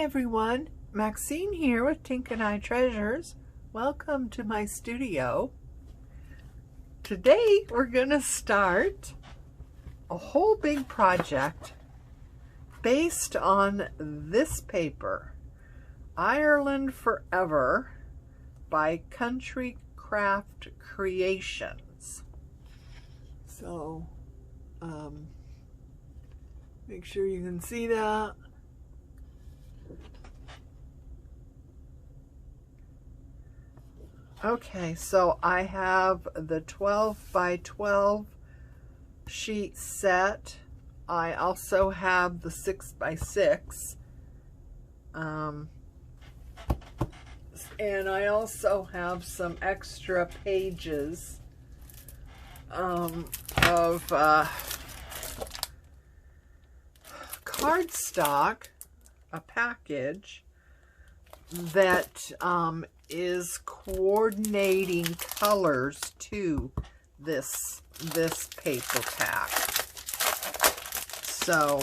everyone, Maxine here with Tink and I Treasures. Welcome to my studio. Today we're gonna start a whole big project based on this paper, Ireland Forever by Country Craft Creations. So, make sure you can see that. Okay, so I have the 12 by 12 sheet set. I also have the 6 by 6. And I also have some extra pages of cardstock, a package that is coordinating colors to this paper pack. So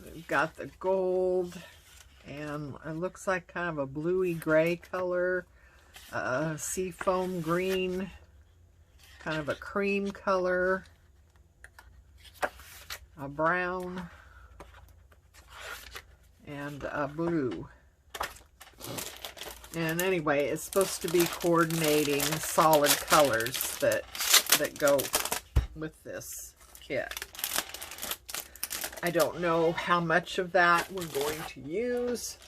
we've got the gold, and it looks like kind of a bluey gray color, seafoam green, kind of a cream color, a brown, and a blue. And anyway, it's supposed to be coordinating solid colors that go with this kit. I don't know how much of that we're going to use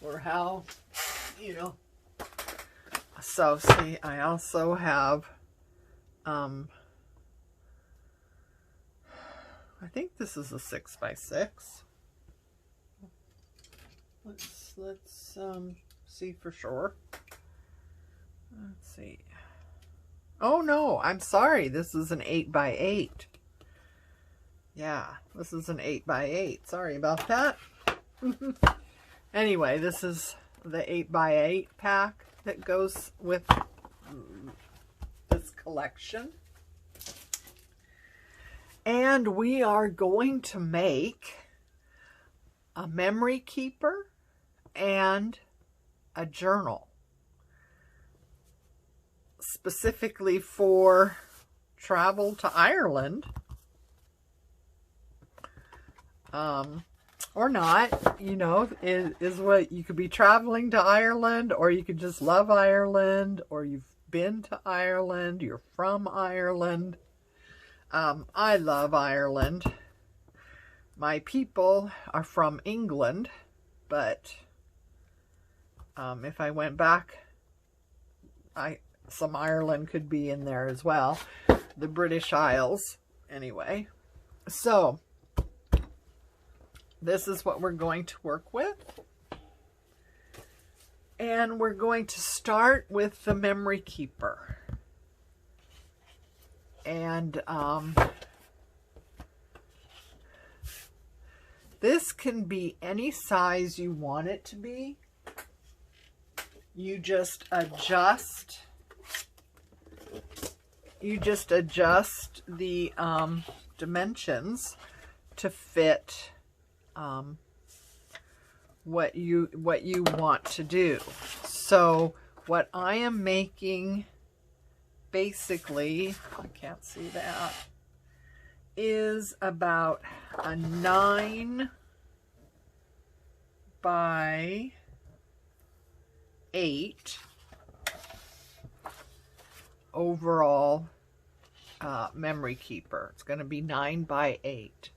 or how, you know. So see, I also have, I think this is a 6 by 6. Let's see for sure. Let's see. Oh no, I'm sorry. This is an 8 by 8. Yeah, this is an 8 by 8. Sorry about that. Anyway, this is the 8 by 8 pack that goes with this collection. And we are going to make a memory keeper and a journal, specifically for travel to Ireland, or not, you know, is what you could be traveling to Ireland, or you could just love Ireland, or you've been to Ireland, you're from Ireland. I love Ireland. My people are from England, but if I went back, some Ireland could be in there as well. The British Isles, anyway. So, this is what we're going to work with. And we're going to start with the memory keeper. And this can be any size you want it to be. You just adjust the dimensions to fit what you want to do. So what I am making, basically, I can't see that, is about a 9 by 8 overall memory keeper. It's going to be 9 by 8.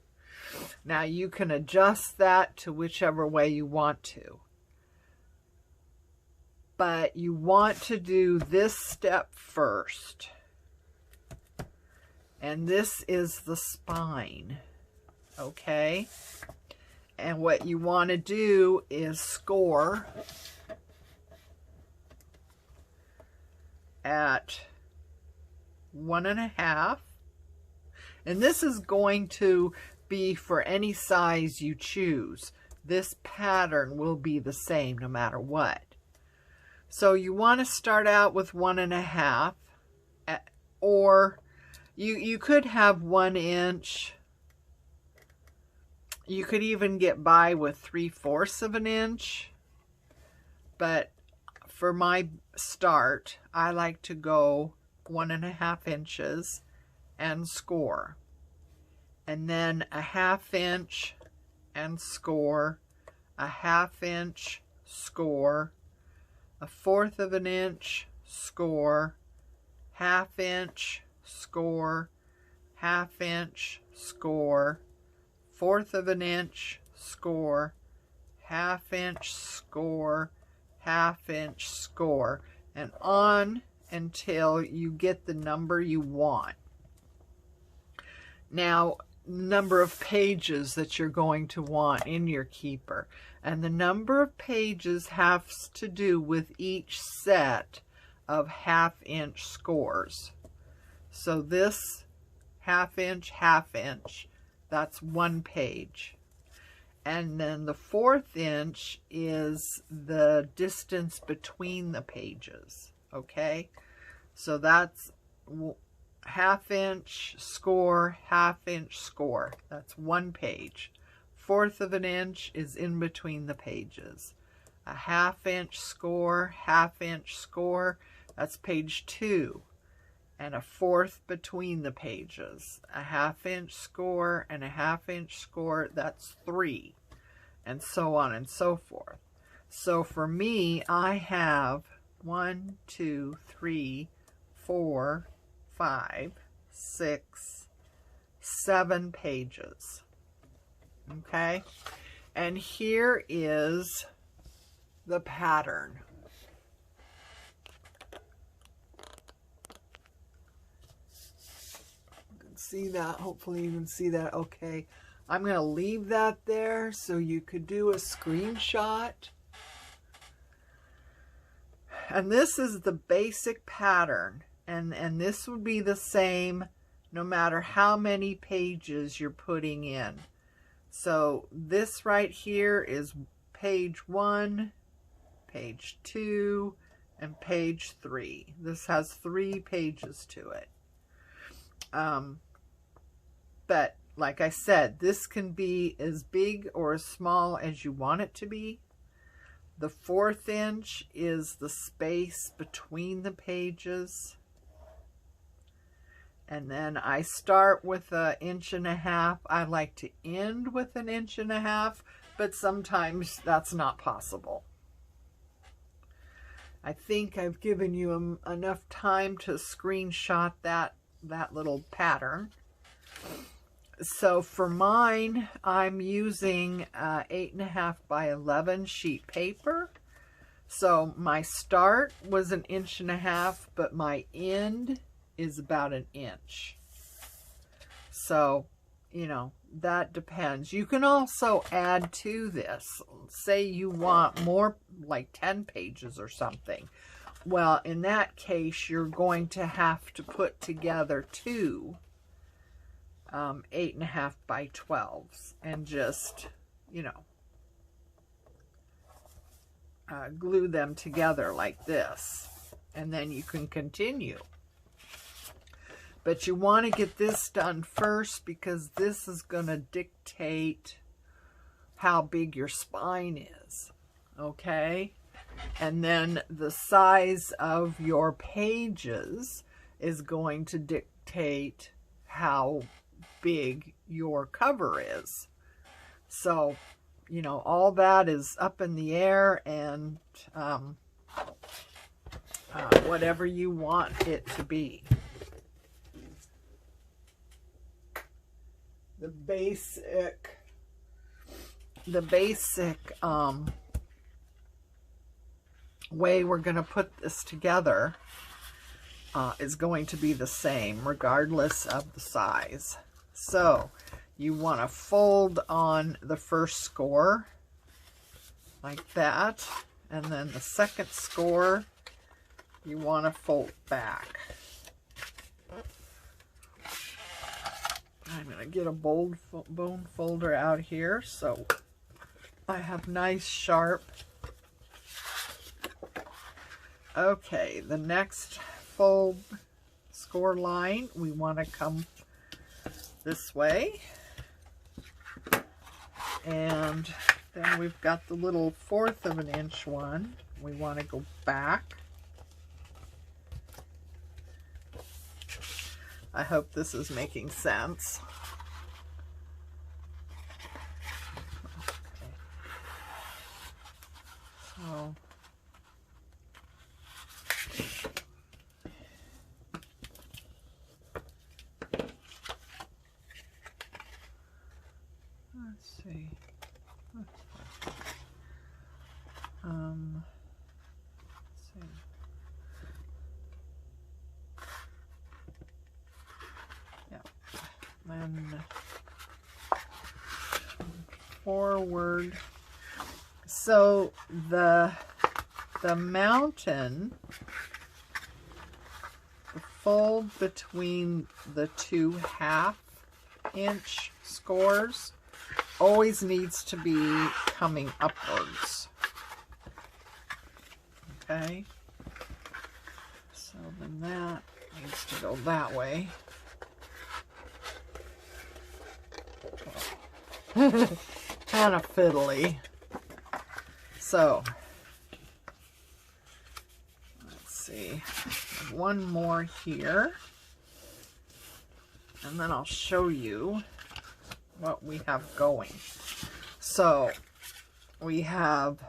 Now you can adjust that to whichever way you want to, but you want to do this step first, and this is the spine, okay? And what you want to do is score at 1.5, and this is going to be for any size you choose. This pattern will be the same no matter what. So you want to start out with 1.5, or you could have 1 inch You could even get by with 3/4 of an inch, but for my start, I like to go 1.5 inches and score, and then a 1/2 inch and score, a 1/2 inch, score, a 1/4 of an inch, score, 1/2 inch, score, 1/2 inch, score, 1/4 of an inch, score, 1/2 inch, score, 1/2 inch, score, and on until you get the number you want. Now, number of pages that you're going to want in your keeper, and the number of pages has to do with each set of 1/2 inch scores. So this 1/2 inch, 1/2 inch, that's 1 page. And then the 1/4 inch is the distance between the pages, okay? So that's 1/2 inch, score, 1/2 inch, score. That's 1 page. 1/4 of an inch is in between the pages. A 1/2 inch score, 1/2 inch score, that's page 2. And a 1/4 between the pages. A 1/2 inch score and a 1/2 inch score, that's 3. And so on and so forth. So for me, I have 1, 2, 3, 4, 5, 6, 7 pages. Okay? And here is the pattern. You can see that. Hopefully you can see that okay. I'm going to leave that there so you could do a screenshot. And this is the basic pattern. And this would be the same no matter how many pages you're putting in. So this right here is page 1, page 2, and page 3. This has 3 pages to it. But like I said, this can be as big or as small as you want it to be. The 1/4 inch is the space between the pages. And then I start with 1.5 inches. I like to end with 1.5 inches, but sometimes that's not possible. I think I've given you enough time to screenshot that little pattern. So for mine, I'm using 8.5 by 11 sheet paper. So my start was 1.5 inches, but my end is about 1 inch. So, you know, that depends. You can also add to this. Say you want more, like 10 pages or something. Well, in that case, you're going to have to put together 2 8.5 by 12s and just, you know, glue them together like this. And then you can continue. But you want to get this done first because this is going to dictate how big your spine is, okay? And then the size of your pages is going to dictate how big your cover is. So, you know, all that is up in the air, and whatever you want it to be. The basic way we're going to put this together is going to be the same regardless of the size. So you want to fold on the first score like that, and then the second score you want to fold back. I'm going to get a bone folder out here so I have nice sharp. Okay, the next fold score line, we want to come this way. And then we've got the little 1/4 of an inch one. We want to go back. I hope this is making sense. Okay. So let's see. Let's see. Yeah. Then forward. So the mountain, the fold between the 2 1/2-inch scores always needs to be coming upwards. Okay, so then that needs to go that way. Kind of fiddly. So let's see, one more here, and then I'll show you what we have going. So we have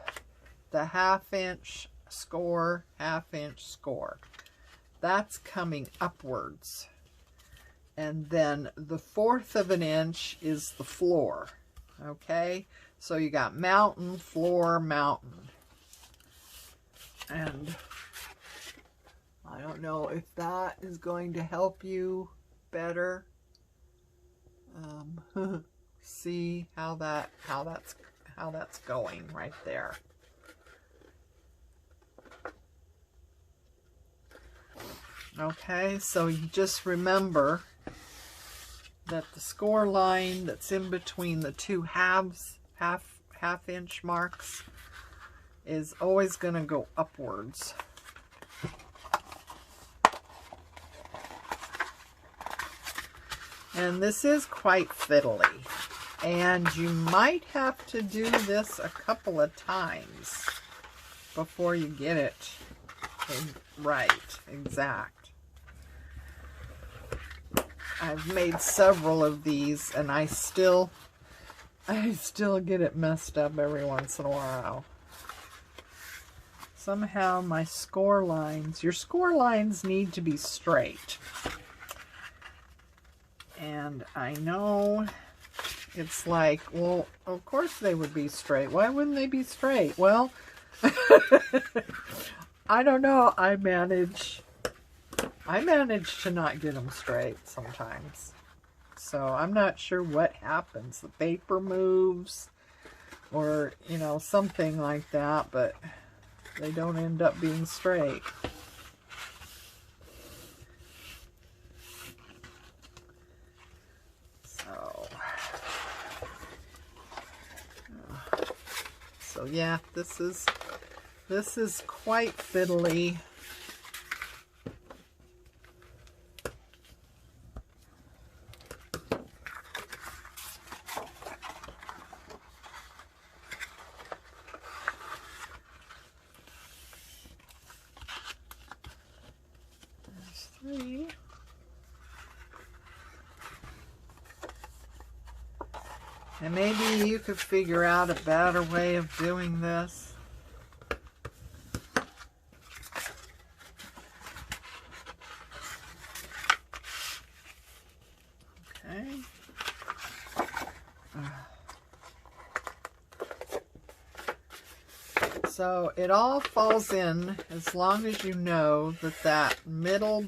the 1/2-inch score, 1/2-inch score. That's coming upwards. And then the 1/4 of an inch is the floor. Okay, so you got mountain, floor, mountain. And I don't know if that is going to help you better see how that's going right there. Okay, so you just remember that the score line that's in between the 2 half-inch marks is always going to go upwards. And this is quite fiddly, and you might have to do this a couple of times before you get it right, exact. I've made several of these, and I still get it messed up every once in a while. Somehow my score lines, your score lines need to be straight. And I know it's like, well, of course they would be straight. Why wouldn't they be straight? Well, I don't know. I manage to not get them straight sometimes. So I'm not sure what happens. The paper moves or, you know, something like that, but they don't end up being straight. So yeah, this is quite fiddly. There's 3. And maybe you could figure out a better way of doing this. Okay. So it all falls in as long as you know that middle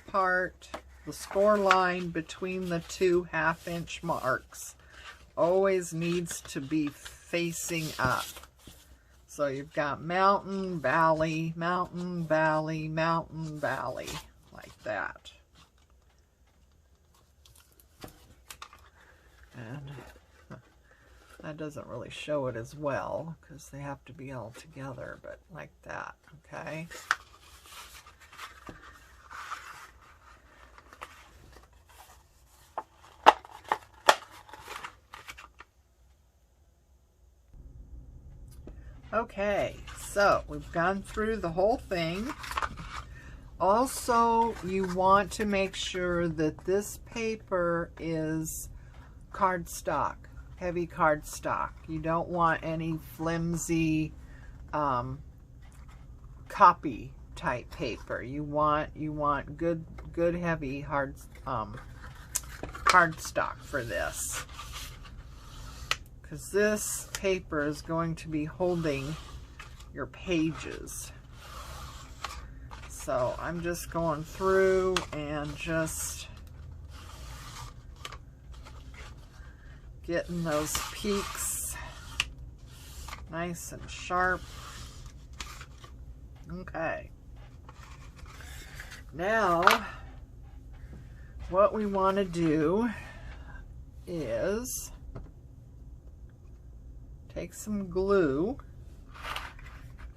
part, the score line between the 2 half-inch marks, always needs to be facing up. So you've got mountain, valley, mountain, valley, mountain, valley, like that. And that doesn't really show it as well because they have to be all together, but like that, okay? Okay, so we've gone through the whole thing. Also, you want to make sure that this paper is cardstock, heavy cardstock. You don't want any flimsy copy type paper. You want good heavy hard cardstock for this, because this paper is going to be holding your pages. So I'm just going through and just getting those peaks nice and sharp. Okay. Now, what we want to do is take some glue,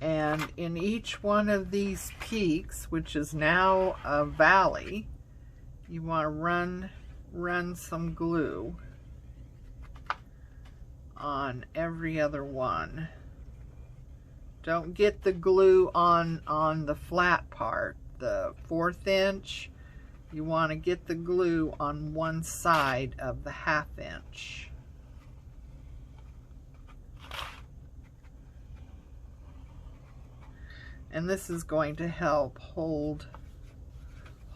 and in each one of these peaks, which is now a valley, you want to run some glue on every other one. Don't get the glue on the flat part, the 1/4 inch. You want to get the glue on one side of the 1/2 inch. And this is going to help hold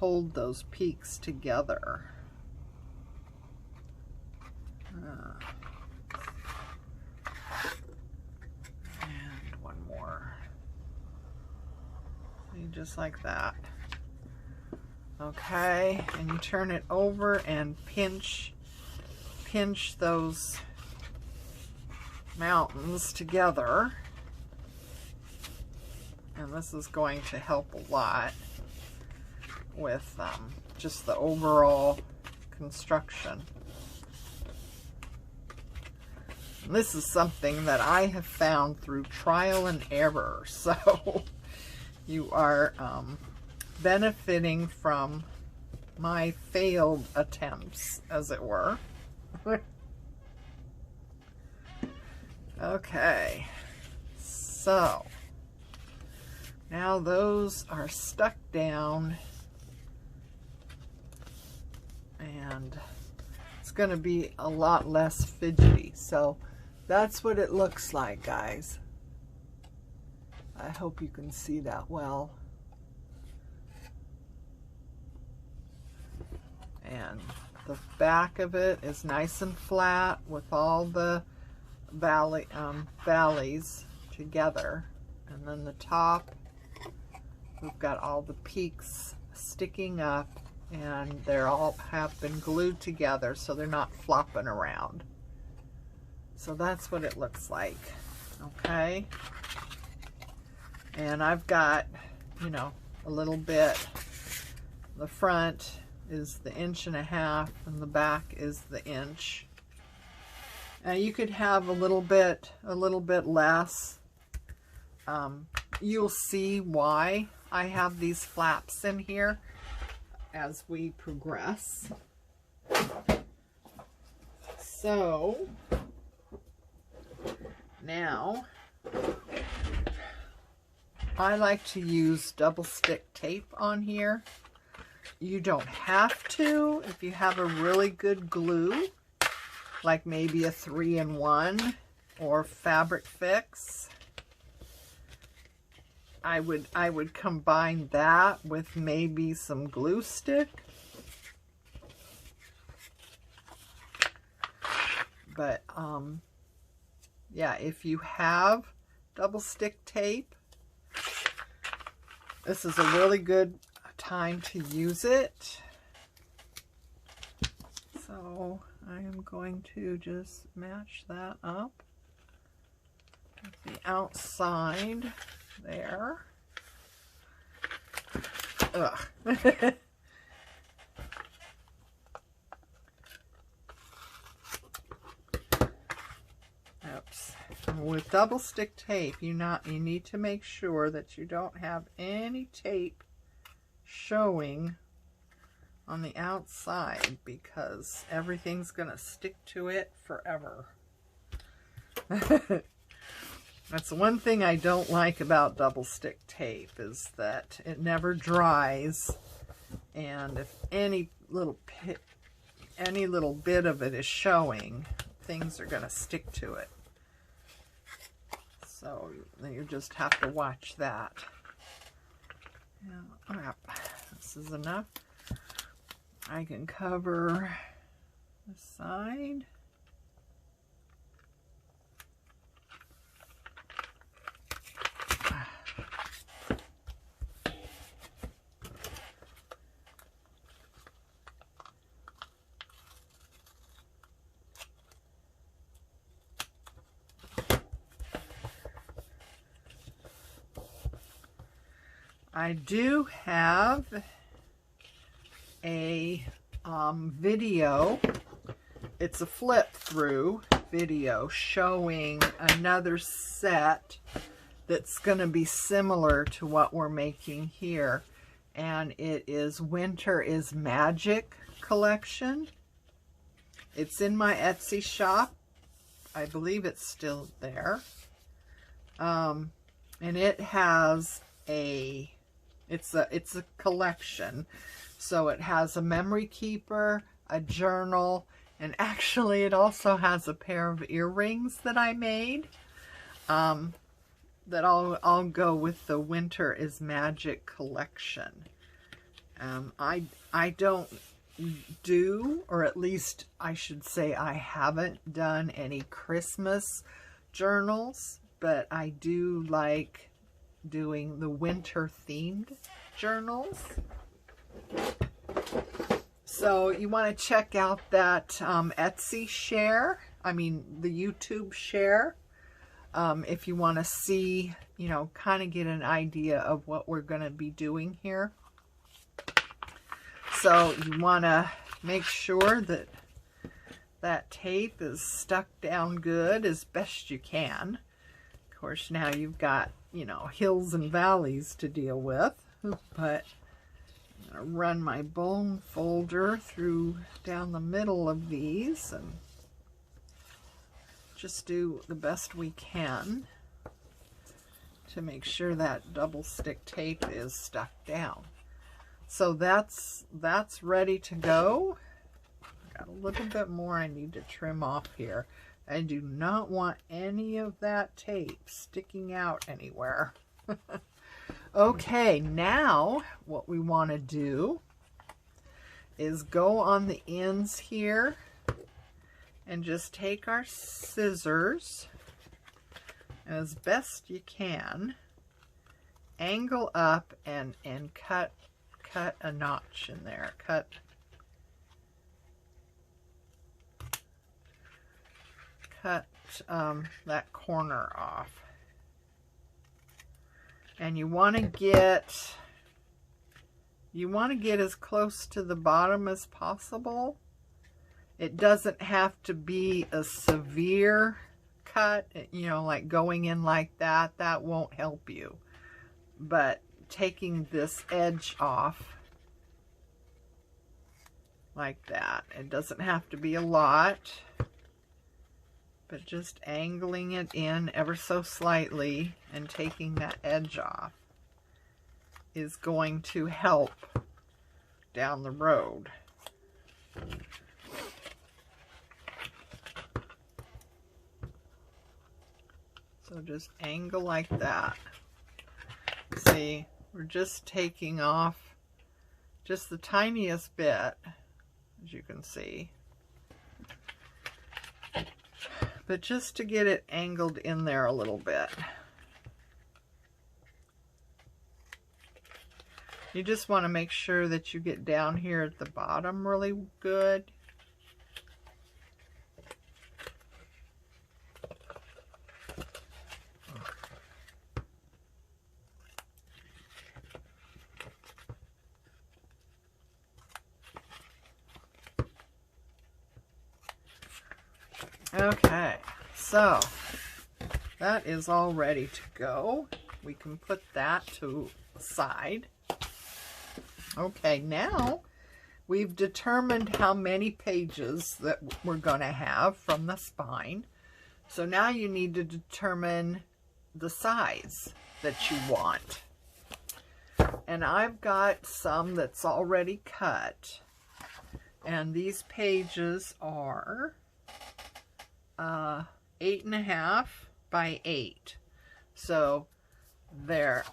those peaks together. And one more. See, just like that. Okay, and you turn it over and pinch those mountains together. And this is going to help a lot with just the overall construction. And this is something that I have found through trial and error. So you are benefiting from my failed attempts, as it were. Okay, so now those are stuck down, and it's going to be a lot less fidgety. So that's what it looks like, guys. I hope you can see that well. And the back of it is nice and flat with all the valleys together. And then the top, we've got all the peaks sticking up, and they're all have been glued together so they're not flopping around. So that's what it looks like. Okay. And I've got, you know, a little bit. The front is the 1.5 inches and the back is the 1 inch. Now you could have a little bit less. You'll see why I have these flaps in here as we progress. So now I like to use double stick tape on here. You don't have to if you have a really good glue, like maybe a 3-in-1 or Fabric Fix. I would combine that with maybe some glue stick. But yeah, if you have double stick tape, this is a really good time to use it. So I am going to just match that up with the outside there. Ugh. Oops. With double stick tape, you need to make sure that you don't have any tape showing on the outside, because everything's gonna stick to it forever. That's the one thing I don't like about double stick tape, is that it never dries, and if any little bit of it is showing, things are going to stick to it. So you just have to watch that. Yeah, this is enough. I can cover the side. I do have a video. It's a flip through video showing another set that's going to be similar to what we're making here, and it is Winter is Magic collection. It's in my Etsy shop. I believe it's still there. And it has it's a collection. So it has a memory keeper, a journal, and actually it also has a pair of earrings that I made that I'll go with the Winter is Magic collection. I don't do, or at least I should say I haven't done any Christmas journals, but I do like doing the winter themed journals. So you want to check out that Etsy share, the YouTube share, if you want to see, kind of get an idea of what we're going to be doing here. So you want to make sure that that tape is stuck down good as best you can. Of course, now you've got, hills and valleys to deal with, but I'm going to run my bone folder down the middle of these and just do the best we can to make sure that double stick tape is stuck down. So that's ready to go. Got a little bit more I need to trim off here. I do not want any of that tape sticking out anywhere. Okay, now what we want to do is go on the ends here and just take our scissors as best you can, angle up and cut a notch in there. Cut that corner off. And you want to get as close to the bottom as possible. It doesn't have to be a severe cut, like going in like that. That won't help you. But taking this edge off like that. It doesn't have to be a lot, but just angling it in ever so slightly and taking that edge off is going to help down the road. So just angle like that. See, we're just taking off just the tiniest bit, as you can see. But just to get it angled in there a little bit. You just want to make sure that you get down here at the bottom really good. Okay, so that is all ready to go. We can put that to the side. Okay, now we've determined how many pages that we're going to have from the spine. So now you need to determine the size that you want. And I've got some that's already cut. And these pages are 8.5 by 8. So they're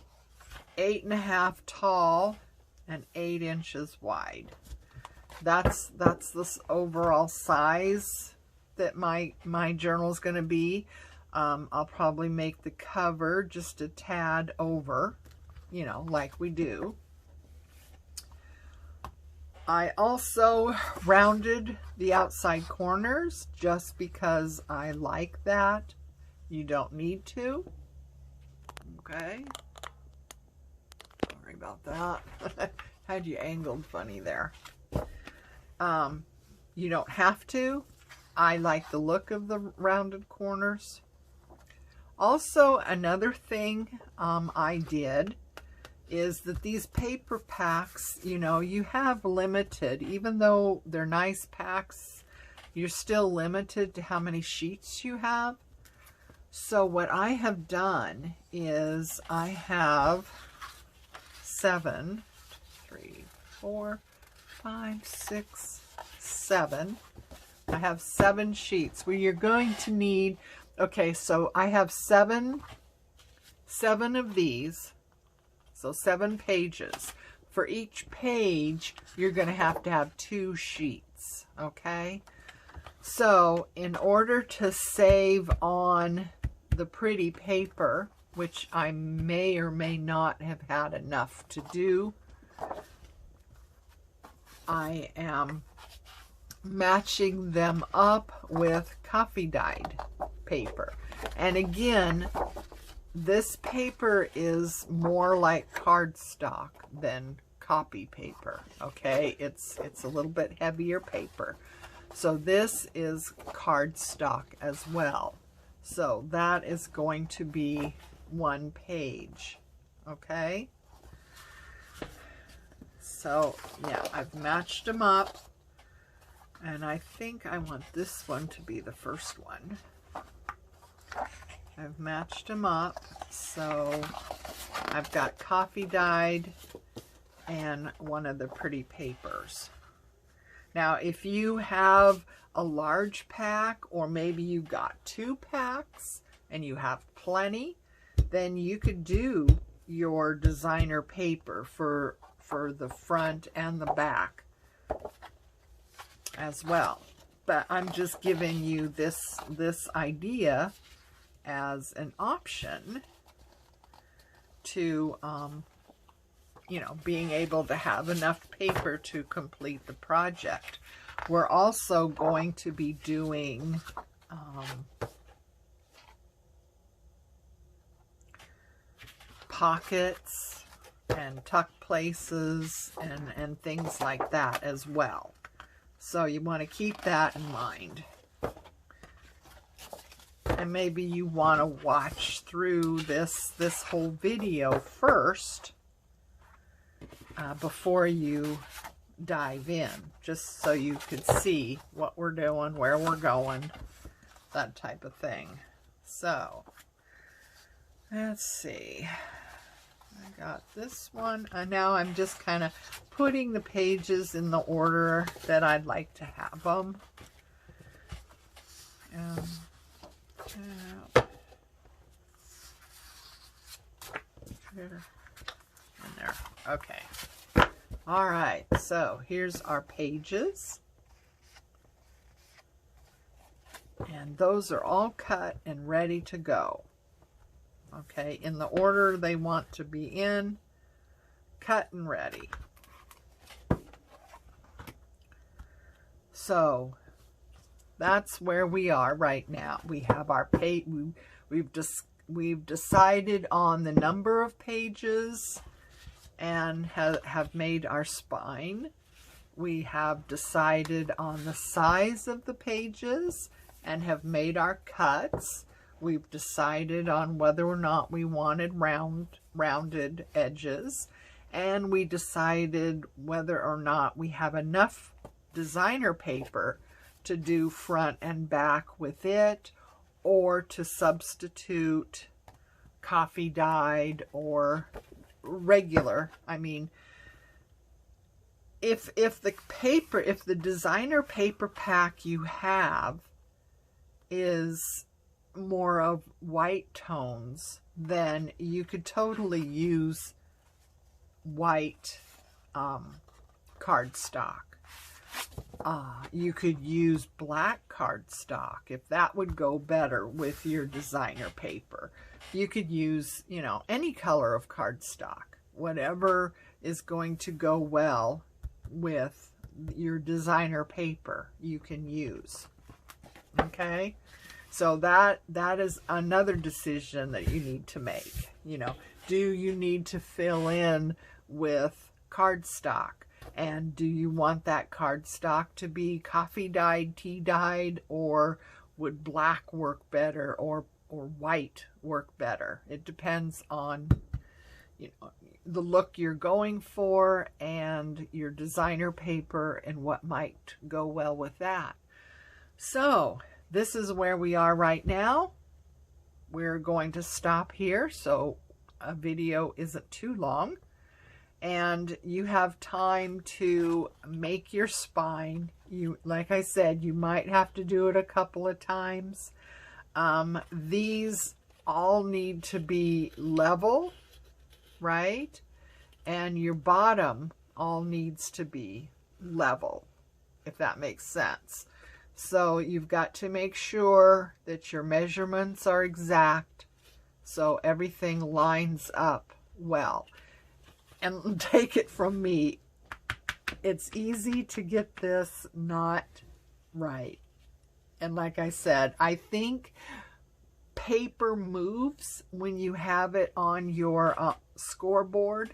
8.5 tall and 8 inches wide. That's this overall size that my journal is going to be. I'll probably make the cover just a tad over, you know, like we do. I also rounded the outside corners just because I like that. You don't need to. Okay. Sorry about that. Had you angled funny there. You don't have to. I like the look of the rounded corners. Also, another thing I did is that these paper packs, you know, you have limited, even though they're nice packs, you're still limited to how many sheets you have. So what I have done is I have 7, 3, 4, 5, 6, 7. I have 7 sheets where you're going to need, okay, so I have 7 of these. So 7 pages. For each page, you're going to have 2 sheets, okay? So in order to save on the pretty paper, which I may or may not have had enough to do, I am matching them up with coffee dyed paper. And again, this paper is more like cardstock than copy paper, okay? It's a little bit heavier paper. So this is cardstock as well. So that is going to be 1 page, okay? So yeah, I've matched them up, and I think I want this one to be the first one. I've matched them up, so I've got coffee dyed and one of the pretty papers. Now, if you have a large pack, or maybe you got 2 packs and you have plenty, then you could do your designer paper for the front and the back as well. But I'm just giving you this idea as an option to, you know, being able to have enough paper to complete the project. We're also going to be doing pockets and tuck places and things like that as well. So you want to keep that in mind. And maybe you want to watch through this whole video first before you dive in, just so you could see what we're doing, where we're going, that type of thing. So let's see. I got this one, and now I'm just kind of putting the pages in the order that I'd like to have them. Here and there. Okay. All right. So here's our pages. And those are all cut and ready to go. Okay. In the order they want to be in. Cut and ready. So that's where we are right now. We have our page. We've decided on the number of pages and have made our spine. We have decided on the size of the pages and have made our cuts. We've decided on whether or not we wanted rounded edges, and we decided whether or not we have enough designer paper to do front and back with it, or to substitute coffee dyed or regular. I mean, if the designer paper pack you have is more of white tones, then you could totally use white cardstock. You could use black cardstock if that would go better with your designer paper. You could use, you know, any color of cardstock, whatever is going to go well with your designer paper, you can use. Okay, so that is another decision that you need to make. You know, do you need to fill in with cardstock? And do you want that cardstock to be coffee dyed, tea dyed, or would black work better, or white work better? It depends on, you know, the look you're going for and your designer paper and what might go well with that. So this is where we are right now. We're going to stop here so a video isn't too long. And you have time to make your spine. You, like I said, you might have to do it a couple of times. These all need to be level, right? And your bottom all needs to be level, if that makes sense. So you've got to make sure that your measurements are exact so everything lines up well. And take it from me, it's easy to get this not right. And like I said, I think paper moves when you have it on your scoreboard.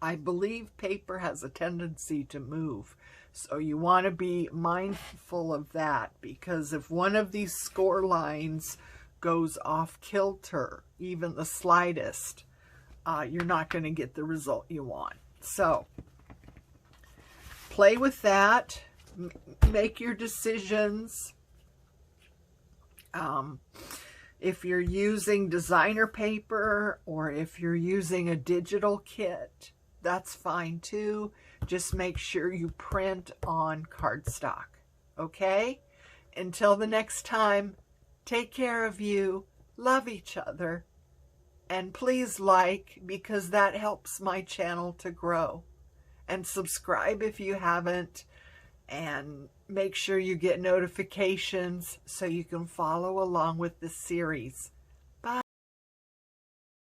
I believe paper has a tendency to move. So you want to be mindful of that, because if one of these score lines goes off kilter, even the slightest, you're not going to get the result you want. So play with that, make your decisions. If you're using designer paper or if you're using a digital kit, that's fine too. Just make sure you print on cardstock. Okay? Until the next time, take care of you, love each other, and please like, because that helps my channel to grow. And subscribe if you haven't, and make sure you get notifications so you can follow along with this series.